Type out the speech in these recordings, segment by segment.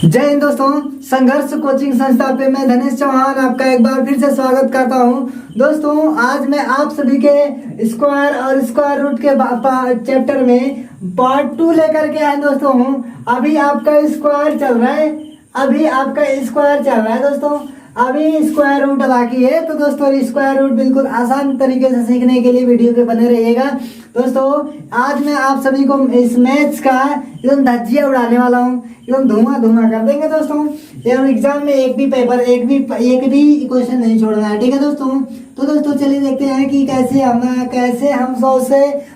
जय हिंद दोस्तों, संघर्ष कोचिंग संस्था पे मैं धनेश चौहान आपका एक बार फिर से स्वागत करता हूं। दोस्तों आज मैं आप सभी के स्क्वायर और स्क्वायर रूट के चैप्टर में पार्ट 2 लेकर के आए दोस्तों हूं। अभी आपका स्क्वायर चल रहा है दोस्तों। अभी स्क्वायर रूट बाकी है, तो दोस्तों स्क्वायर रूट बिल्कुल आसान तरीके से सीखने के लिए वीडियो पे बने रहिएगा। दोस्तों आज मैं आप सभी को इस मैथ्स का एकदम धज्जियां उड़ाने वाला हूँ, एकदम धुआं कर देंगे दोस्तों। एवं एग्जाम में एक भी क्वेश्चन नहीं छोड़ना है, ठीक है दोस्तों। तो दोस्तों चलिए देखते हैं कि कैसे हम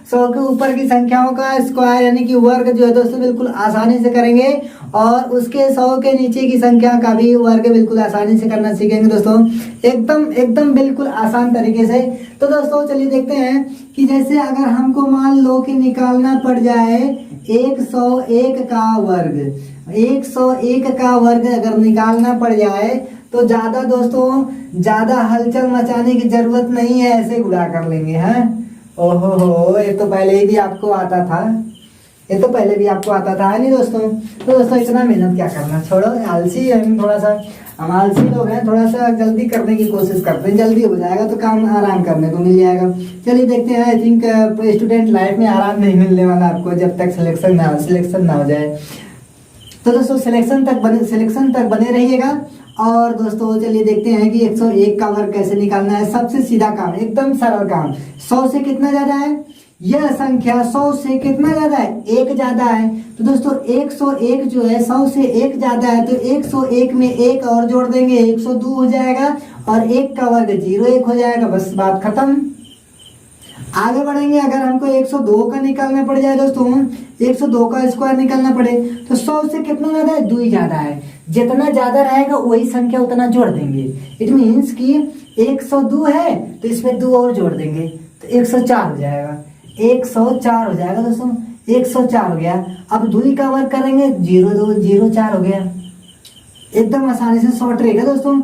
100 के ऊपर की संख्याओं का स्क्वायर यानी कि वर्ग जो है दोस्तों बिल्कुल आसानी से करेंगे, और उसके 100 के नीचे की संख्या का भी वर्ग बिल्कुल आसानी से करना सीखेंगे दोस्तों, एकदम बिल्कुल आसान तरीके से। तो दोस्तों चलिए देखते हैं कि जैसे अगर हमको मान लो कि निकालना पड़ जाए 101 का वर्ग अगर निकालना पड़ जाए तो ज्यादा हलचल मचाने की जरूरत नहीं है, ऐसे गुणा कर लेंगे हैं। ओहो, ये तो पहले भी आपको आता था, है नहीं दोस्तों। तो दोस्तों इतना मेहनत क्या करना, छोड़ो, आलसी हम आलसी लोग हैं, थोड़ा सा जल्दी करने की कोशिश करते हैं, जल्दी हो जाएगा तो काम आराम करने को मिल जाएगा। चलिए देखते हैं। आई थिंक स्टूडेंट लाइफ में आराम नहीं मिलने वाला आपको जब तक सिलेक्शन ना हो जाए। तो दोस्तों सिलेक्शन तक बने रहिएगा। और दोस्तों चलिए देखते हैं कि 101 का वर्ग कैसे निकालना है। सबसे सीधा काम, एकदम सरल काम। 100 से कितना ज्यादा है? यह संख्या 100 से कितना ज्यादा है? 1 ज्यादा है। तो दोस्तों 101 जो है 100 से 1 ज्यादा है, तो 101 में 1 और जोड़ देंगे, 102 हो जाएगा, और 1 का वर्ग 01 हो जाएगा। बस बात खत्म। आगे बढ़ेंगे। अगर हमको 102 का निकालना पड़ जाए दोस्तों, 102 का स्क्वायर निकालना पड़े, तो 100 से कितना ज्यादा है? 2 ज्यादा है। जितना ज्यादा रहेगा वही संख्या उतना जोड़ देंगे। इट मीन्स कि 102 है तो इसमें 2 और जोड़ देंगे तो 104 हो जाएगा। 104 हो जाएगा दोस्तों, 104 हो गया। अब 2 का वर्ग करेंगे, 0204 हो गया। एकदम आसानी से शॉर्ट रहेगा दोस्तों।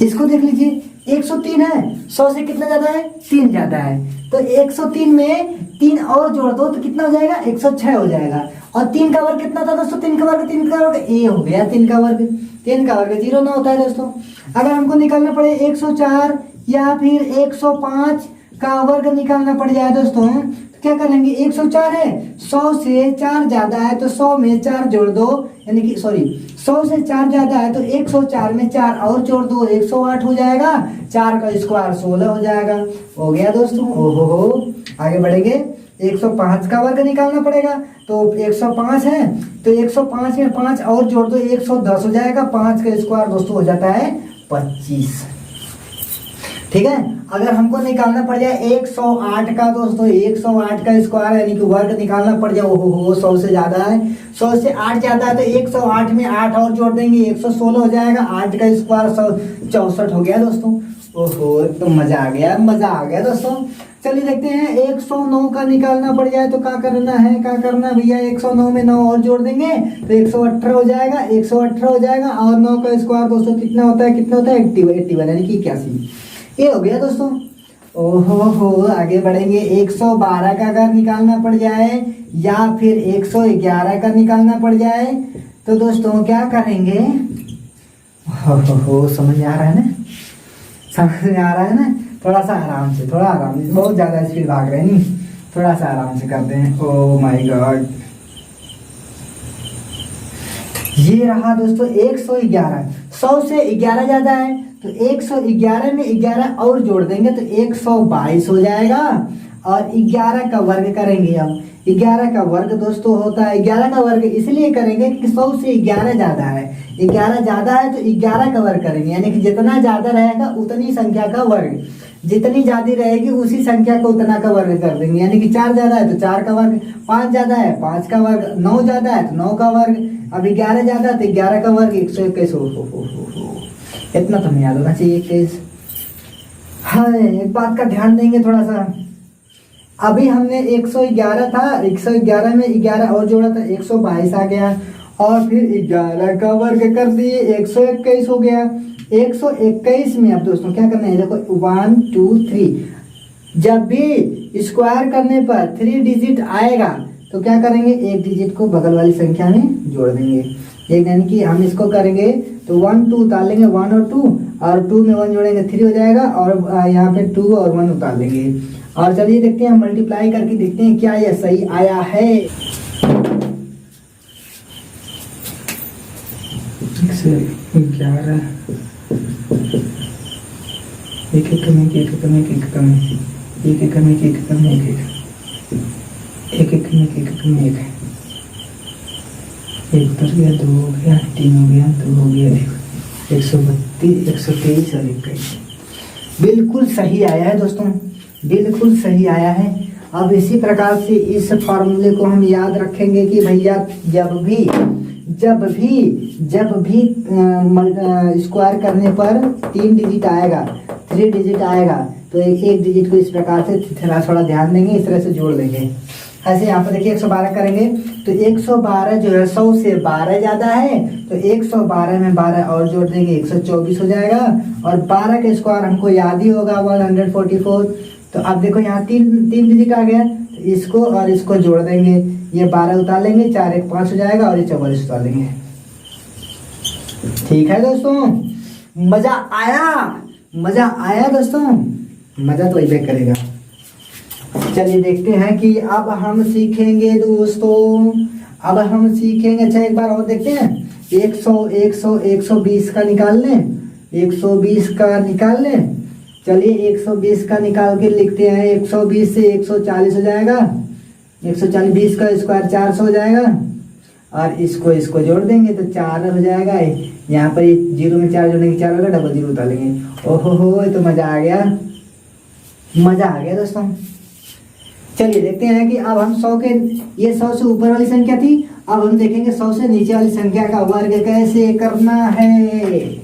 इसको देख लीजिए, 103 है, 100 से कितना ज्यादा है? 3 ज्यादा है। तो 103 में 3 और जोड़ दो तो कितना हो जाएगा? 106 हो जाएगा। और 3 का वर्ग कितना था दोस्तों? 3 का वर्ग ए हो गया। 3 का वर्ग 0 ना होता है दोस्तों। अगर हमको निकालना पड़े 104 या फिर 105 का वर्ग निकालना पड़ जाए दोस्तों, तो क्या करेंगे? 104 है, 100 से 4 ज्यादा है, तो 100 में 4 जोड़ दो, यानी कि 100 से 4 ज्यादा है तो 104 में 4 और जोड़ दो, 108 हो जाएगा। 4 का स्क्वायर 16 हो जाएगा। हो गया दोस्तों। ओहो, आगे बढ़ेंगे। 105 का वर्ग निकालना पड़ेगा, तो 105 है तो 105 में 5 और जोड़ दो, 110 हो जाएगा। 5 का स्क्वायर दोस्तों हो जाता है 25। ठीक है। अगर हमको निकालना पड़ जाए 108 का दोस्तों, 108 का स्क्वायर यानी कि वर्ग निकालना पड़ जाए, ओहो 100 से ज्यादा है, 100 से 8 ज्यादा है, तो 108 में 8 और जोड़ देंगे, 116 हो जाएगा। 8 का स्क्वायर 164 हो गया दोस्तों। ओहो, तो मजा आ गया दोस्तों। चलिए देखते हैं। 109 का निकालना पड़ जाए तो क्या करना भैया? 109 में 9 और जोड़ देंगे तो 118 हो जाएगा। और 9 का स्क्वायर दोस्तों कितना होता है? 81 यानी कि 81। ये हो गया दोस्तों। ओहो, आगे बढ़ेंगे। 112 का अगर निकालना पड़ जाए या फिर 111 का निकालना पड़ जाए तो दोस्तों क्या करेंगे? हो समझ आ रहा है ना? थोड़ा आराम से, बहुत ज्यादा स्पीड भाग रहे हैं, थोड़ा सा आराम से करते हैं। ओह माय गॉड, ये रहा दोस्तों 111। 100 से 11 ज्यादा है तो 111 में 11 और जोड़ देंगे तो 122 हो जाएगा। और 11 का वर्ग करेंगे। अब 11 का वर्ग दोस्तों होता है, 11 का वर्ग इसलिए करेंगे कि 100 से 11 ज्यादा है। 11 ज्यादा है तो 11 का वर्ग करेंगे, यानी कि जितना ज्यादा रहेगा उतनी संख्या का वर्ग, जितनी ज्यादा रहेगी उसी संख्या को उतना का वर्ग कर देंगे। यानी कि 4 ज्यादा है तो 4 का वर्ग, 5 ज्यादा है 5 का वर्ग, 9 ज्यादा है तो 9 का वर्ग। अब 11 ज्यादा है तो 11 का वर्ग 121। इतना तो नहीं याद होना चाहिए केस। हाँ, एक बात का ध्यान देंगे थोड़ा सा। अभी हमने 111 था, 111 में 11 और जोड़ा था, 122 आ गया। और फिर 11 का वर्ग कर दिए, 121 हो गया। 121 में अब दोस्तों क्या करना है? देखो 1 2 3, जब भी स्क्वायर करने पर 3 डिजिट आएगा तो क्या करेंगे, एक डिजिट को बगल वाली संख्या में जोड़ देंगे। एक यानी कि हम इसको करेंगे तो 1 2 उतार लेंगे, 1 और 2, और 2 में 1 जोड़ेंगे 3 हो जाएगा, और यहाँ पे 2 और 1 उतार लेंगे। और चलिए देखते हैं, हम मल्टीप्लाई करके देखते हैं क्या यह सही आया है। ग्यारह, एक एक कम एक, एक कम एक, एक कम एक, एक कम एक, एक कम एक, एक एक कम एक, एक कम एक, एक उतर गया, 2 हो गया, 3 हो गया, 2 हो गया, 132, 123 और 21। बिल्कुल सही आया है दोस्तों, बिल्कुल सही आया है। अब इसी प्रकार से इस फॉर्मूले को हम याद रखेंगे कि भैया जब भी स्क्वायर करने पर 3 डिजिट आएगा, 3 डिजिट आएगा, तो एक डिजिट को इस प्रकार से थोड़ा ध्यान देंगे, इस तरह से जोड़ देंगे। ऐसे यहाँ पर देखिए 112 करेंगे तो 112 जो है 100 से 12 ज़्यादा है, तो 112 में 12 और जोड़ देंगे, 124 हो जाएगा। और 12 का स्क्वायर हमको याद ही होगा 144। तो अब देखो यहाँ तीन डिजिट आ गया, तो इसको और इसको जोड़ देंगे, ये 12 उतार लेंगे, 4 1 5 हो जाएगा, और ये 44 उतार लेंगे। ठीक है दोस्तों, मजा आया दोस्तों, मजा तो वही करेगा। चलिए देखते हैं कि अब हम सीखेंगे दोस्तों, अब हम सीखेंगे। अच्छा एक बार और देखते हैं, 120 का निकाल लें, 120 का निकाल लें। चलिए 120 का निकाल के लिखते हैं, 120 से 140 हो जाएगा, 140, 20 का स्क्वायर 400 हो जाएगा, और इसको जोड़ देंगे तो 4 हो जाएगा। यहाँ पर 0 में 4 जोड़ने की 4 होगा, डबल 0 उतार लेंगे। ओहो हो, तो मजा आ गया दोस्तों। चलिए देखते हैं कि अब हम 100 के, ये 100 से ऊपर वाली संख्या थी, अब हम देखेंगे 100 से नीचे वाली संख्या का वर्ग कैसे करना है।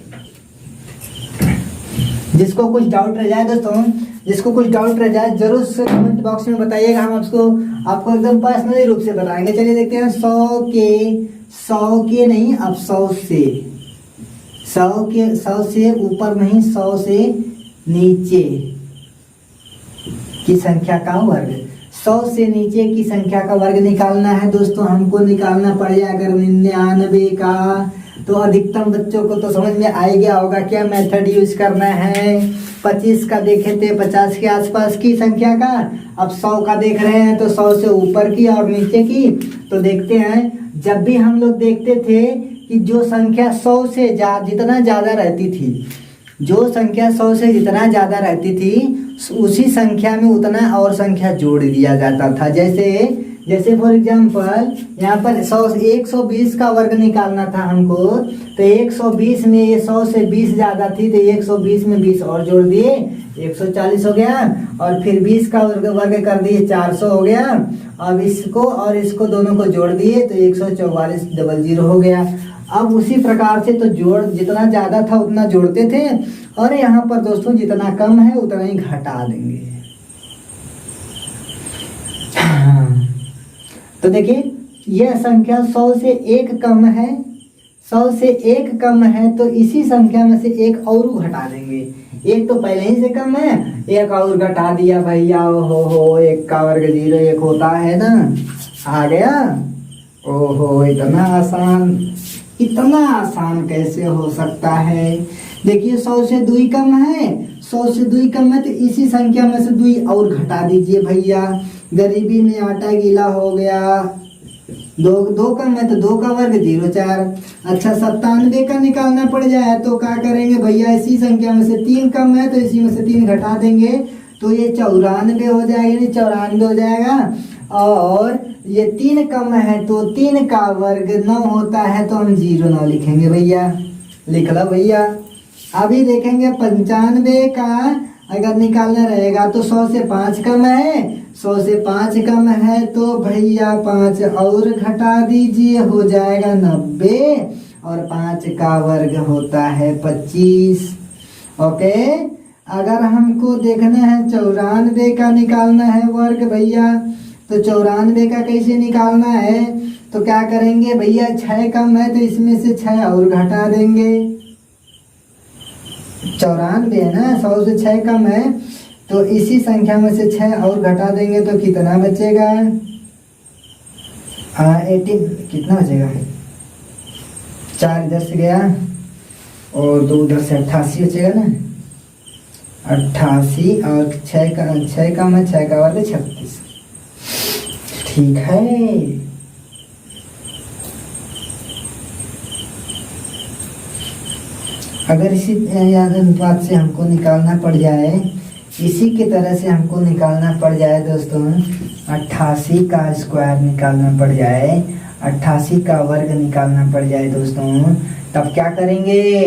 जिसको कुछ डाउट रह जाए दोस्तों, जिसको कुछ डाउट रह जाए जरूर से कमेंट बॉक्स में बताइएगा, हम आपको एकदम पर्सनली रूप से बताएंगे। चलिए देखते हैं 100 के नहीं, अब 100 से ऊपर नहीं, 100 से नीचे की संख्या का वर्ग। 100 से नीचे की संख्या का वर्ग निकालना है दोस्तों, हमको निकालना पड़ेगा अगर 99 का, तो अधिकतम बच्चों को तो समझ में आ गया होगा क्या मेथड यूज करना है। 25 का देखे थे, 50 के आसपास की संख्या का, अब 100 का देख रहे हैं तो 100 से ऊपर की और नीचे की। तो देखते हैं, जब भी हम लोग देखते थे कि जो संख्या 100 से जितना ज़्यादा रहती थी, जो संख्या 100 से जितना ज़्यादा रहती थी, उसी संख्या में उतना और संख्या जोड़ दिया जाता था। जैसे फॉर एग्जांपल यहाँ पर 120 का वर्ग निकालना था हमको, तो 120 में ये 100 से 20 ज़्यादा थी, तो 120 में 20 और जोड़ दिए, 140 हो गया। और फिर 20 का वर्ग कर दिए, 400 हो गया। अब इसको और इसको दोनों को जोड़ दिए तो 144 डबल 0 हो गया। अब उसी प्रकार से तो जितना ज़्यादा था उतना जोड़ते थे, और यहाँ पर दोस्तों जितना कम है उतना ही घटा देंगे। तो देखिए यह संख्या 100 से 1 कम है, 100 से 1 कम है, तो इसी संख्या में से एक और घटा देंगे। एक तो पहले ही से कम है, एक और घटा दिया भैया, हो 1 का वर्ग 0 1 होता है ना, आ गया। ओहो, इतना आसान कैसे हो सकता है। देखिए 100 से 2 कम है, 100 से 2 कम है, तो इसी संख्या में से 2 और घटा दीजिए भैया। गरीबी में आटा गीला हो गया, 2 कम है तो 2 का वर्ग 0 4। अच्छा 97 का निकालना पड़ जाए तो क्या करेंगे भैया, इसी संख्या में से 3 कम है तो इसी में से 3 घटा देंगे, तो ये 94 हो जाएगा, 94 हो जाएगा। और ये 3 कम है तो 3 का वर्ग 9 होता है, तो हम 0 9 लिखेंगे भैया, लिख लो भैया। अभी देखेंगे 95 का अगर निकालना रहेगा तो 100 से 5 कम है, 100 से 5 कम है तो भैया 5 और घटा दीजिए, हो जाएगा 90, और 5 का वर्ग होता है 25। ओके, अगर हमको देखना है 94 का निकालना है वर्ग भैया, तो 94 का कैसे निकालना है, तो क्या करेंगे भैया, 6 कम है तो इसमें से 6 और घटा देंगे। 94 है ना, 100 से 6 कम है, तो इसी संख्या में से 6 और घटा देंगे तो कितना बचेगा, 18 कितना बचेगा, 4 इधर से गया और 2 उधर से, 88 बचेगा ना। 88 और 6 का 6 का मैं 6 का वर्ग 36। ठीक है, अगर इसी अनुपात से हमको निकालना पड़ जाए, इसी की तरह से हमको निकालना पड़ जाए दोस्तों, 88 का स्क्वायर निकालना पड़ जाए, 88 का वर्ग निकालना पड़ जाए दोस्तों, तब क्या करेंगे।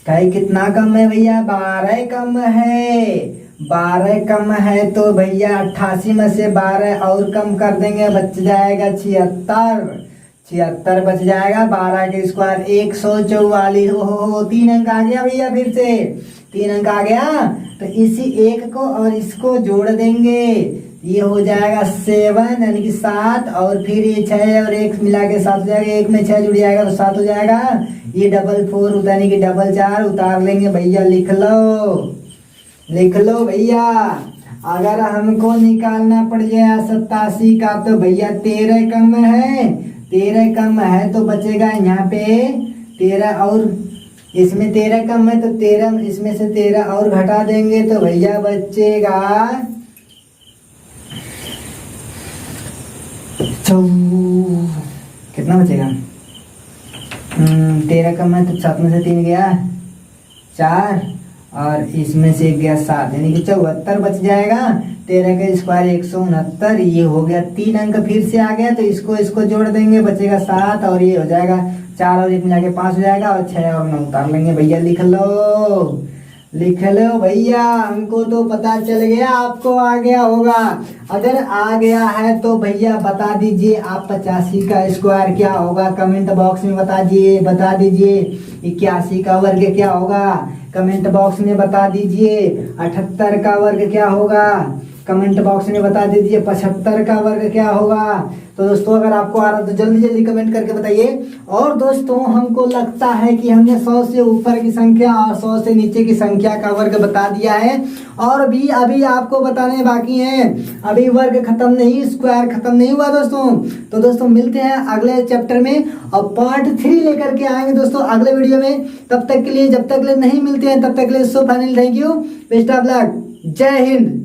कहीं कितना कम है भैया, 12 कम है। 12 कम है तो भैया 88 में से 12 और कम कर देंगे, बच जाएगा 76। 76 बच जाएगा। 12 के स्क्वायर 144। ओहो 3 अंक आ गया भैया, फिर से 3 अंक आ गया। तो इसी एक को और इसको जोड़ देंगे, ये हो जाएगा 7 यानी कि 7, और फिर ये 6 और 1 मिला के 7 हो जाएगा, 1 में 6 जुड़ जाएगा तो 7 हो जाएगा। ये 4 होता यानी कि 4 उतार लेंगे भैया, लिख लो भैया। अगर हमको निकालना पड़ जाए 87 का तो भैया 13 कम है। 13 कम है तो बचेगा यहाँ पे 13, और इसमें 13 कम है तो 13, इसमें से 13 और घटा देंगे तो भैया बचेगा कितना बचेगा, 13 कम है तो 7 में से 3 गया 4, और इसमें से 1 गया 7, यानी कि 74 बच जाएगा। 13 का स्क्वायर 169, ये हो गया। 3 अंक फिर से आ गया तो इसको जोड़ देंगे, बचेगा 7, और ये हो जाएगा 4 और 1 मिला के 5 हो जाएगा, और 6 और 9 उतार लेंगे भैया, लिख लो भैया। हमको तो पता चल गया, आपको आ गया होगा। अगर आ गया है तो भैया बता दीजिए आप 85 का स्क्वायर क्या होगा, कमेंट बॉक्स में बता दीजिए 81 का वर्ग क्या होगा, कमेंट बॉक्स में बता दीजिए 78 का वर्ग क्या होगा, कमेंट बॉक्स में बता दीजिए 75 का वर्ग क्या होगा। तो दोस्तों अगर आपको आ रहा तो जल्दी कमेंट करके बताइए। और दोस्तों हमको लगता है कि हमने 100 से ऊपर की संख्या और 100 से नीचे की संख्या का वर्ग बता दिया है, और भी अभी आपको बताने बाकी हैं। अभी वर्ग खत्म नहीं, स्क्वायर खत्म नहीं हुआ दोस्तों। तो दोस्तों मिलते हैं अगले चैप्टर में, और पार्ट 3 लेकर के आएंगे दोस्तों अगले वीडियो में। तब तक के लिए, जब तक के लिए नहीं मिलते हैं तब तक के लिए so final, thank you, best of luck, जय हिंद।